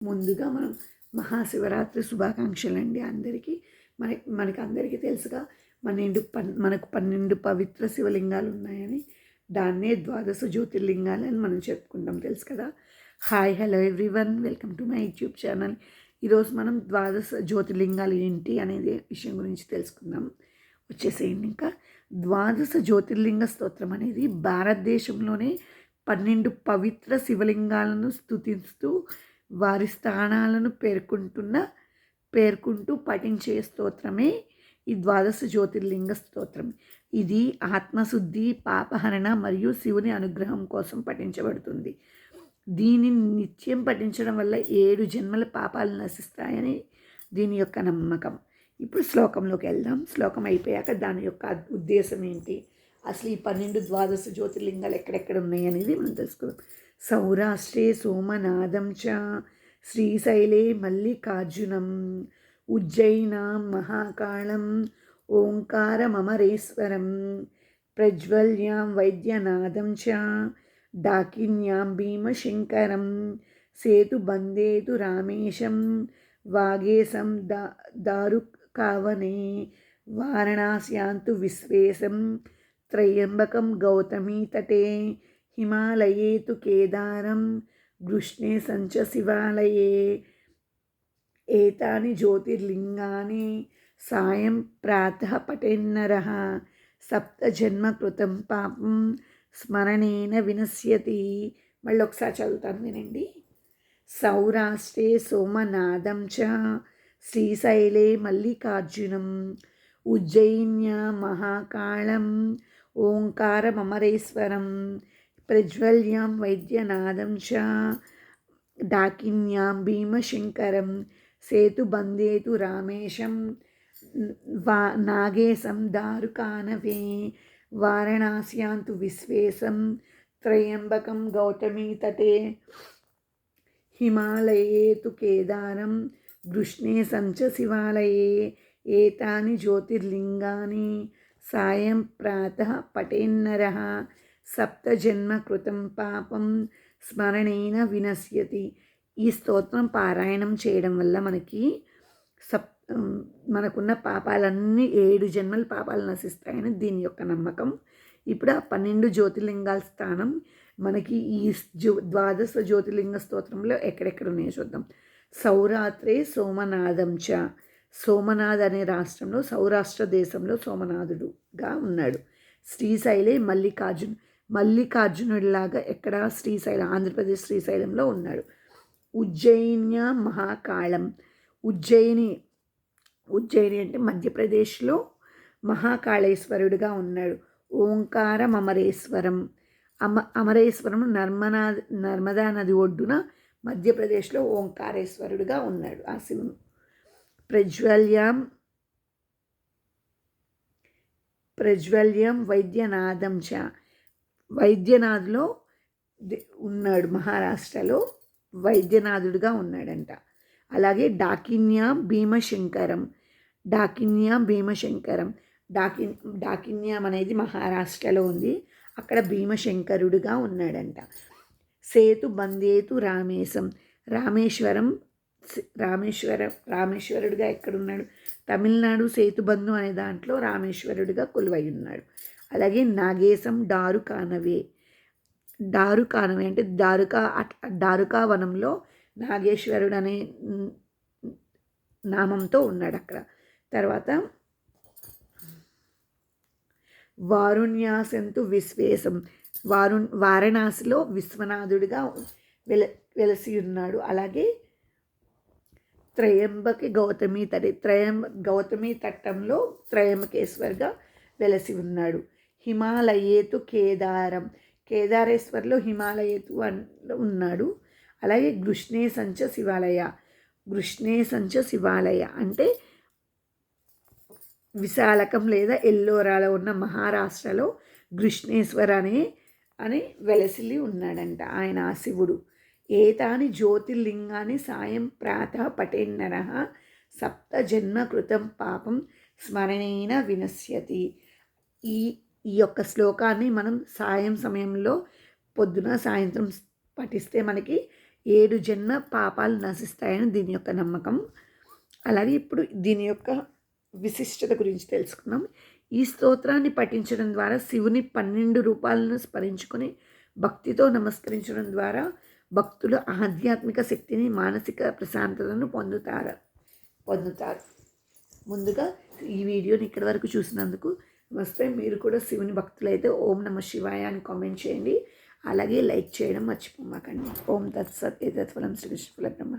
ముందుగా మనం మహాశివరాత్రి శుభాకాంక్షలండి అందరికీ. మనకి అందరికీ తెలుసుగా మనకు 12 పవిత్ర శివలింగాలు ఉన్నాయని. దాన్నే ద్వాదశ జ్యోతిర్లింగాలని మనం చెప్పుకుంటాం, తెలుసు కదా. Hi, hello everyone, welcome to my YouTube channel. ఈరోజు మనం ద్వాదశ జ్యోతిర్లింగాలు ఏంటి అనేది విషయం గురించి తెలుసుకుందాం. వచ్చేసేయండి. ఇంకా ద్వాదశ జ్యోతిర్లింగ స్తోత్రం అనేది భారతదేశంలోనే 12 పవిత్ర శివలింగాలను స్తుతిస్తూ వారి స్థానాలను పేర్కొంటూ పఠించే స్తోత్రమే ఈ ద్వాదశ జ్యోతిర్లింగ స్తోత్రం. ఇది ఆత్మశుద్ధి, పాపహరణ మరియు శివుని అనుగ్రహం కోసం పఠించబడుతుంది. దీనిని నిత్యం పఠించడం వల్ల 7 జన్మల పాపాలు నశిస్తాయని దీని యొక్క నమ్మకం. ఇప్పుడు శ్లోకంలోకి వెళ్దాం. శ్లోకం అయిపోయాక దాని యొక్క ఉద్దేశం ఏంటి, అసలు ఈ 12 ద్వాదశ జ్యోతిర్లింగాలు ఎక్కడెక్కడ ఉన్నాయి అనేది మనం తెలుసుకుందాం. సౌరాష్ట్రే సోమనాథం చ, శ్రీశైలే మల్లికార్జునం, ఉజ్జయినాం మహాకాళం, ఓంకారమమరేశ్వరం, ప్రజ్వల్యాం వైద్యనాథం చ, డాకిన్యాం భీమశంకరం, సేతుబందేతు రామేశం, వాగేశం దారుకావనే, వారణాస్యాంతు విశ్వేశం, త్రయంబకం గౌతమీ తటే, హిమాలయే తు కేదారం, కృష్ణే సంచ శివాలయే. ఏతాని జ్యోతిర్లింగాని సాయం ప్రాతః పఠేన్నరః, సప్తజన్మ కృతం పాపం స్మరణేన వినశ్యతి. మళ్ళీ ఒకసారి చదువుతాను, వినండి. సౌరాష్ట్రే సోమనాథం చ, శ్రీశైలే మల్లికార్జునం, ఉజ్జయిన్యా మహాకాళం, ఓంకారమమరేశ్వరం, ప్రజ్వల్యాం వైద్యనాథం చ, డాకిన్యాం భీమశంకరం, సేతుబందేతు రామేశం, నాగేశం దారుకానవే, వారణాస్యాంతు విశ్వేశం, త్రయంబకం గౌతమీ తటే, హిమాలయే తు కేదారం, కృష్ణే సంచ శివాలయే. ఏతాని జ్యోతిర్లింగాని సాయం ప్రాతః పఠేన్నరః, సప్తజన్మ కృతం పాపం స్మరణేన వినశ్యతి. ఈ స్తోత్రం పారాయణం చేయడం వల్ల మనకున్న పాపాలన్నీ 7 జన్మల పాపాలు నశిస్తాయని దీని యొక్క నమ్మకం. ఇప్పుడు ఆ 12 జ్యోతిర్లింగాల స్థానం మనకి ఈ ద్వాదశ జ్యోతిర్లింగ స్తోత్రంలో ఎక్కడెక్కడ ఉన్నాయో చూద్దాం. సౌరాత్రే సోమనాథం చ, సోమనాథ్ అనే రాష్ట్రంలో, సౌరాష్ట్ర దేశంలో సోమనాథుడుగా ఉన్నాడు. శ్రీశైలే మల్లికార్జునుడిలాగా ఎక్కడ, శ్రీశైలం, ఆంధ్రప్రదేశ్ శ్రీశైలంలో ఉన్నాడు. ఉజ్జయిన్యా మహాకాళం, ఉజ్జయిని అంటే మధ్యప్రదేశ్లో మహాకాళేశ్వరుడిగా ఉన్నాడు. ఓంకారం అమరేశ్వరం, అమరేశ్వరం నర్మదా నది ఒడ్డున మధ్యప్రదేశ్లో ఓంకారేశ్వరుడిగా ఉన్నాడు ఆ శివుడు. ప్రజ్వల్యం వైద్యనాథం చ, వైద్యనాథ్లో ఉన్నాడు, మహారాష్ట్రలో వైద్యనాథుడిగా ఉన్నాడంట. అలాగే డాకిన్యాం భీమశంకరం, డాకిన్యాం అనేది మహారాష్ట్రలో ఉంది, అక్కడ భీమశంకరుడిగా ఉన్నాడంట. సేతుబందేతు రామేశ్వరుడిగా ఎక్కడున్నాడు, తమిళనాడు సేతుబంధు అనే దాంట్లో రామేశ్వరుడిగా కొలువై ఉన్నాడు. అలాగే నాగేశం దారుకానవే అంటే దారుకా వనంలో నాగేశ్వరుడు అనే నామంతో ఉన్నాడు అక్కడ. తర్వాత వారుణ్యాసంతు విశ్వేశం, వారణాసిలో విశ్వనాథుడిగా వెలసి ఉన్నాడు. అలాగే గౌతమి తట్టంలో త్రయంబకేశ్వర్గా వెలసి ఉన్నాడు. హిమాలయేతు కేదారేశ్వర్లో హిమాలయేతు ఉన్నాడు. అలాగే కృష్ణే సంచ శివాలయ అంటే విశాలకం లేదా ఎల్లోరాలో ఉన్న మహారాష్ట్రలో కృష్ణేశ్వర్ అని వెలసి ఉన్నాడంట ఆయన, ఆ శివుడు. ఏతాని జ్యోతిర్లింగాని సాయం ప్రాతః పఠేన్నరః, సప్తజన్మ కృతం పాపం స్మరణేన వినశ్యతి. ఈ యొక్క శ్లోకాన్ని మనం సాయం సమయంలో పొద్దున సాయంత్రం పఠిస్తే మనకి 7 జన్మ పాపాలు నశిస్తాయని దీని యొక్క నమ్మకం. అలాగే ఇప్పుడు దీని యొక్క విశిష్టత గురించి తెలుసుకుందాం. ఈ స్తోత్రాన్ని పఠించడం ద్వారా శివుని 12 రూపాలను స్మరించుకొని భక్తితో నమస్కరించడం ద్వారా భక్తులు ఆధ్యాత్మిక శక్తిని, మానసిక ప్రశాంతతను పొందుతారు. ముందుగా ఈ వీడియోని ఇక్కడి వరకు చూసినందుకు నమస్తే. మీరు కూడా శివుని భక్తులైతే ఓం నమ శివాయ అని కామెంట్ చేయండి. అలాగే లైక్ చేయడం మర్చిపోమాకండి. ఓం తత్సత్. ఏతత్ఫలం శ్రీకృష్ణ ఫల బ్రహ్మ.